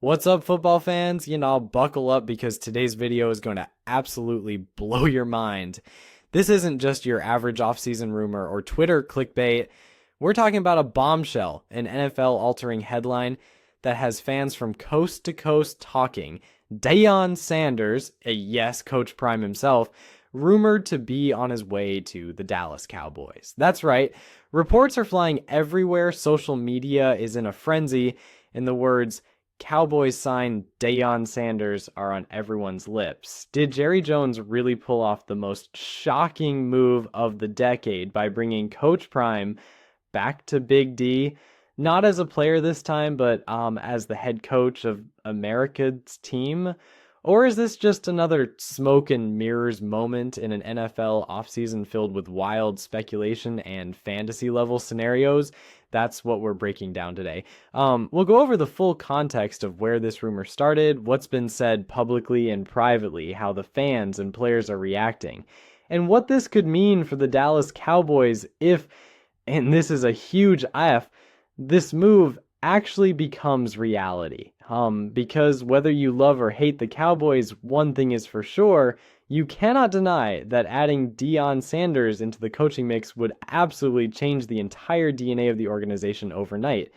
What's up, football fans? Buckle up because today's video is going to absolutely blow your mind. This isn't just your average offseason rumor or Twitter clickbait. We're talking about a bombshell, an NFL altering headline that has fans from coast to coast talking. Deion Sanders, yes, Coach Prime himself, rumored to be on his way to the Dallas Cowboys. That's right. Reports are flying everywhere. Social media is in a frenzy, and the words Cowboys sign Deion Sanders are on everyone's lips. Did Jerry Jones really pull off the most shocking move of the decade by bringing Coach Prime back to Big D? Not as a player this time, but as the head coach of America's team? Or is this just another smoke and mirrors moment in an NFL offseason filled with wild speculation and fantasy level scenarios? That's what we're breaking down today. We'll go over the full context of where this rumor started, what's been said publicly and privately, how the fans and players are reacting, and what this could mean for the Dallas Cowboys if, and this is a huge if, this move actually becomes reality. Because whether you love or hate the Cowboys, one thing is for sure, you cannot deny that adding Deion Sanders into the coaching mix would absolutely change the entire DNA of the organization overnight.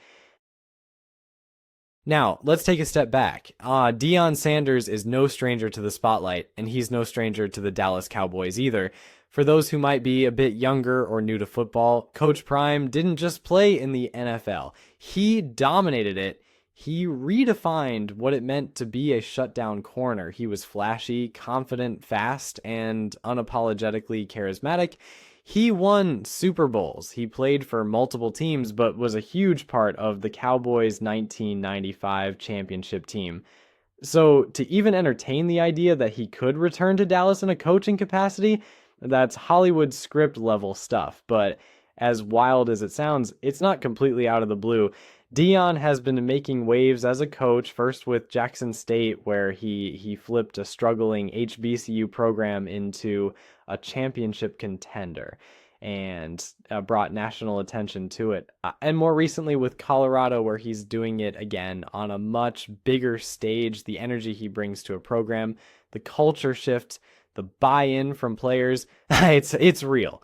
Now, let's take a step back. Deion Sanders is no stranger to the spotlight, and he's no stranger to the Dallas Cowboys either. For those who might be a bit younger or new to football, Coach Prime didn't just play in the NFL. He dominated it. He redefined what it meant to be a shutdown corner. He was flashy, confident, fast, and unapologetically charismatic. He won Super Bowls. He played for multiple teams, but was a huge part of the Cowboys' 1995 championship team. So to even entertain the idea that he could return to Dallas in a coaching capacity, that's Hollywood script level stuff. But as wild as it sounds, it's not completely out of the blue. Deion has been making waves as a coach, first with Jackson State, where he flipped a struggling HBCU program into a championship contender and brought national attention to it. And more recently with Colorado, where he's doing it again on a much bigger stage, the energy he brings to a program, the culture shift, the buy-in from players, it's real.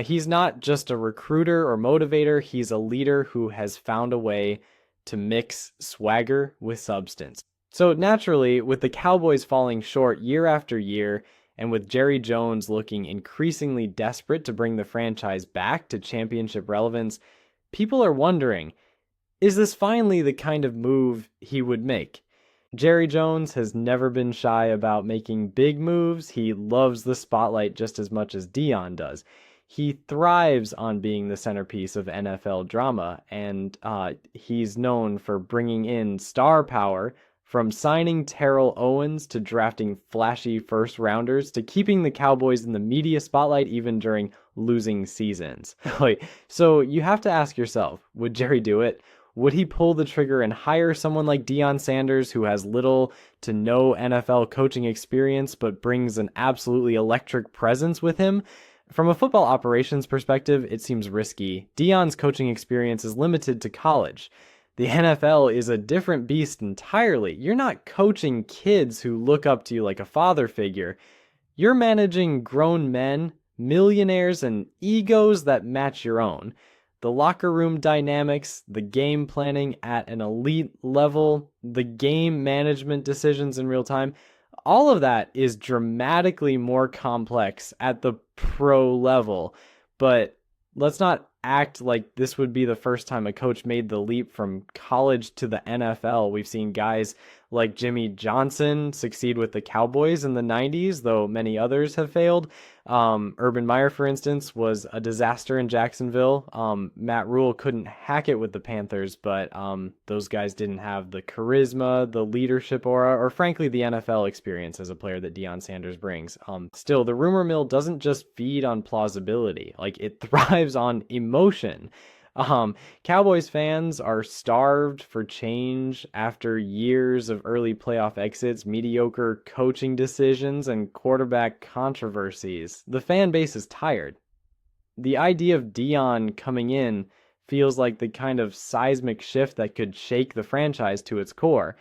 He's not just a recruiter or motivator. He's a leader who has found a way to mix swagger with substance. So naturally, with the Cowboys falling short year after year, and with Jerry Jones looking increasingly desperate to bring the franchise back to championship relevance, people are wondering, is this finally the kind of move he would make? Jerry Jones has never been shy about making big moves. He loves the spotlight just as much as Deion does. He thrives on being the centerpiece of NFL drama, and he's known for bringing in star power, from signing Terrell Owens to drafting flashy first-rounders to keeping the Cowboys in the media spotlight even during losing seasons. So you have to ask yourself, would Jerry do it? Would he pull the trigger and hire someone like Deion Sanders, who has little to no NFL coaching experience but brings an absolutely electric presence with him? From a football operations perspective, it seems risky. Deion's coaching experience is limited to college. The NFL is a different beast entirely. You're not coaching kids who look up to you like a father figure. You're managing grown men, millionaires, and egos that match your own. The locker room dynamics, the game planning at an elite level, the game management decisions in real time, all of that is dramatically more complex at the pro level. But let's not act like this would be the first time a coach made the leap from college to the NFL. We've seen guys like Jimmy Johnson succeed with the Cowboys in the 90s, though many others have failed. Urban Meyer, for instance, was a disaster in Jacksonville. Matt Rule couldn't hack it with the Panthers, but those guys didn't have the charisma, the leadership aura, or frankly, the NFL experience as a player that Deion Sanders brings. Still, the rumor mill doesn't just feed on plausibility. It thrives on emotion. Cowboys fans are starved for change after years of early playoff exits, mediocre coaching decisions, and quarterback controversies. The fan base is tired. The idea of Deion coming in feels like the kind of seismic shift that could shake the franchise to its core.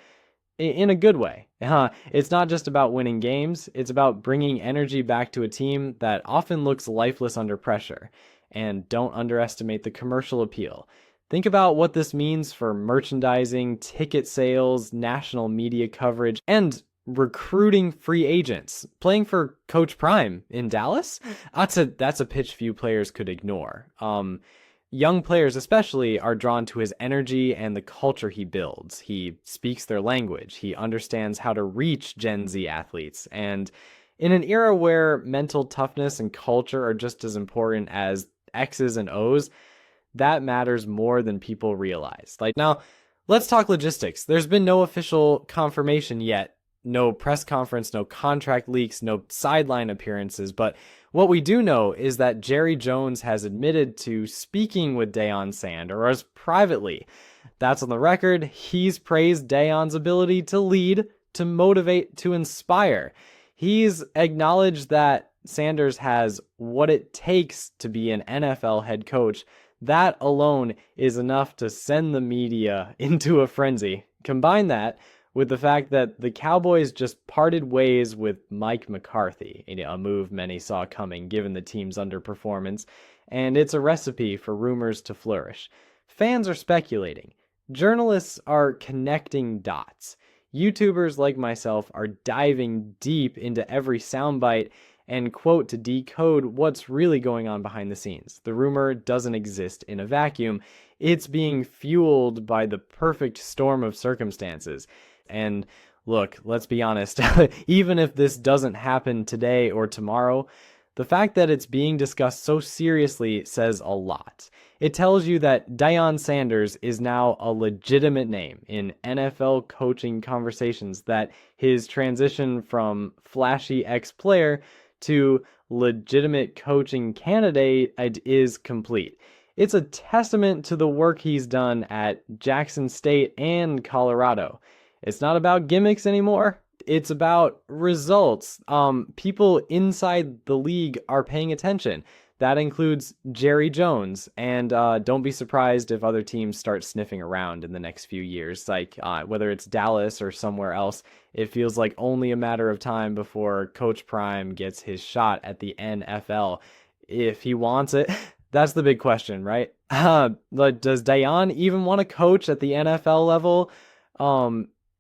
in a good way. It's not just about winning games, it's about bringing energy back to a team that often looks lifeless under pressure. And don't underestimate the commercial appeal. Think about what this means for merchandising, ticket sales, national media coverage, and recruiting free agents. Playing for Coach Prime in Dallas? That's a pitch few players could ignore. Young players especially are drawn to his energy and the culture he builds. He speaks their language. He understands how to reach Gen Z athletes. And in an era where mental toughness and culture are just as important as X's and O's, that matters more than people realize. Like, now, let's talk logistics. There's been no official confirmation yet. No press conference, no contract leaks, no sideline appearances. But what we do know is that Jerry Jones has admitted to speaking with Deion Sanders privately. That's on the record. He's praised Deion's ability to lead, to motivate, to inspire. He's acknowledged that Sanders has what it takes to be an NFL head coach. That alone is enough to send the media into a frenzy. Combine that with the fact that the Cowboys just parted ways with Mike McCarthy, a move many saw coming given the team's underperformance, and it's a recipe for rumors to flourish. Fans are speculating. Journalists are connecting dots. YouTubers like myself are diving deep into every soundbite and quote to decode what's really going on behind the scenes. The rumor doesn't exist in a vacuum. It's being fueled by the perfect storm of circumstances. And look, let's be honest, even if this doesn't happen today or tomorrow, the fact that it's being discussed so seriously says a lot. It tells you that Deion Sanders is now a legitimate name in NFL coaching conversations, that his transition from flashy ex-player to legitimate coaching candidate is complete. It's a testament to the work he's done at Jackson State and Colorado. It's not about gimmicks anymore. It's about results. People inside the league are paying attention. That includes Jerry Jones. And don't be surprised if other teams start sniffing around in the next few years. Like whether it's Dallas or somewhere else, it feels like only a matter of time before Coach Prime gets his shot at the NFL. If he wants it, that's the big question, right? Does Deion even want to coach at the NFL level?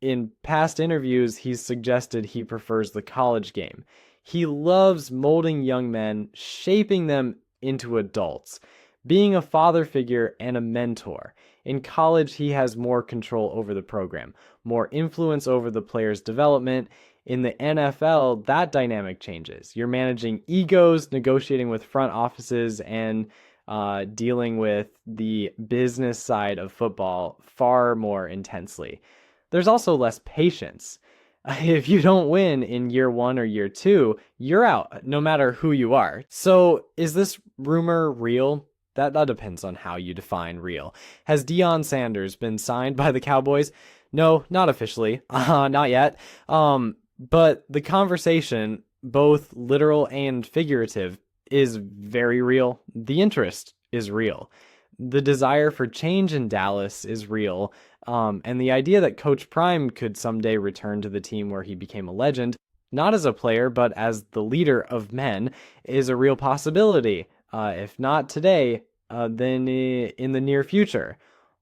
In past interviews, he's suggested he prefers the college game. He loves molding young men, shaping them into adults, being a father figure and a mentor. In college, he has more control over the program, more influence over the player's development. In the NFL, that dynamic changes. You're managing egos, negotiating with front offices, and dealing with the business side of football far more intensely. There's also less patience. If you don't win in year 1 or year 2, you're out, no matter who you are. So is this rumor real? That depends on how you define real. Has Deion Sanders been signed by the Cowboys? No, not officially. Not yet. But the conversation, both literal and figurative, is very real. The interest is real. The desire for change in Dallas is real. And the idea that Coach Prime could someday return to the team where he became a legend, not as a player, but as the leader of men, is a real possibility. If not today, then in the near future.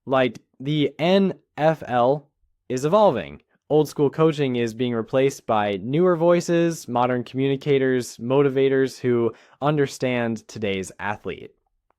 Like, the NFL is evolving. Old school coaching is being replaced by newer voices, modern communicators, motivators who understand today's athlete.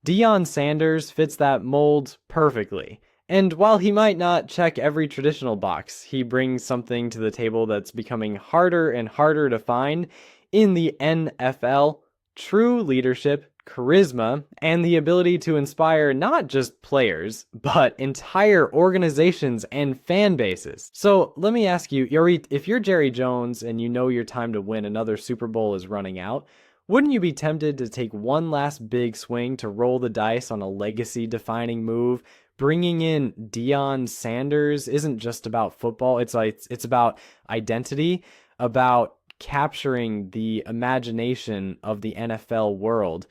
Deion Sanders fits that mold perfectly. And while he might not check every traditional box, he brings something to the table that's becoming harder and harder to find in the NFL: true leadership, charisma, and the ability to inspire not just players, but entire organizations and fan bases. So let me ask you, Yuri, if you're Jerry Jones and you know your time to win another Super Bowl is running out, wouldn't you be tempted to take one last big swing to roll the dice on a legacy-defining move? Bringing in Deion Sanders isn't just about football. It's about identity, about capturing the imagination of the NFL world.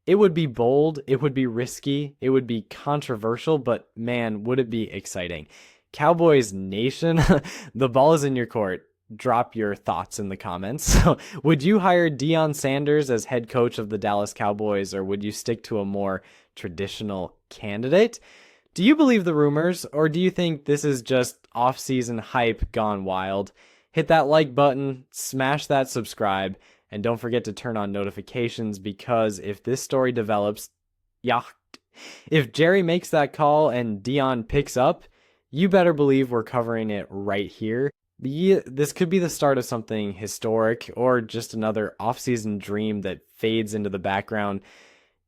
It would be bold, it would be risky, it would be controversial, but man, would it be exciting. Cowboys Nation, the ball is in your court. Drop your thoughts in the comments. So, would you hire Deion Sanders as head coach of the Dallas Cowboys, or would you stick to a more traditional candidate? Do you believe the rumors, or do you think this is just off-season hype gone wild? Hit that like button, smash that subscribe, and don't forget to turn on notifications, because if this story develops, if Jerry makes that call and Deion picks up, you better believe we're covering it right here. This could be the start of something historic, or just another off-season dream that fades into the background.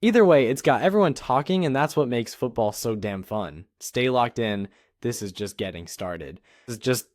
Either way, it's got everyone talking, and that's what makes football so damn fun. Stay locked in. This is just getting started. This is just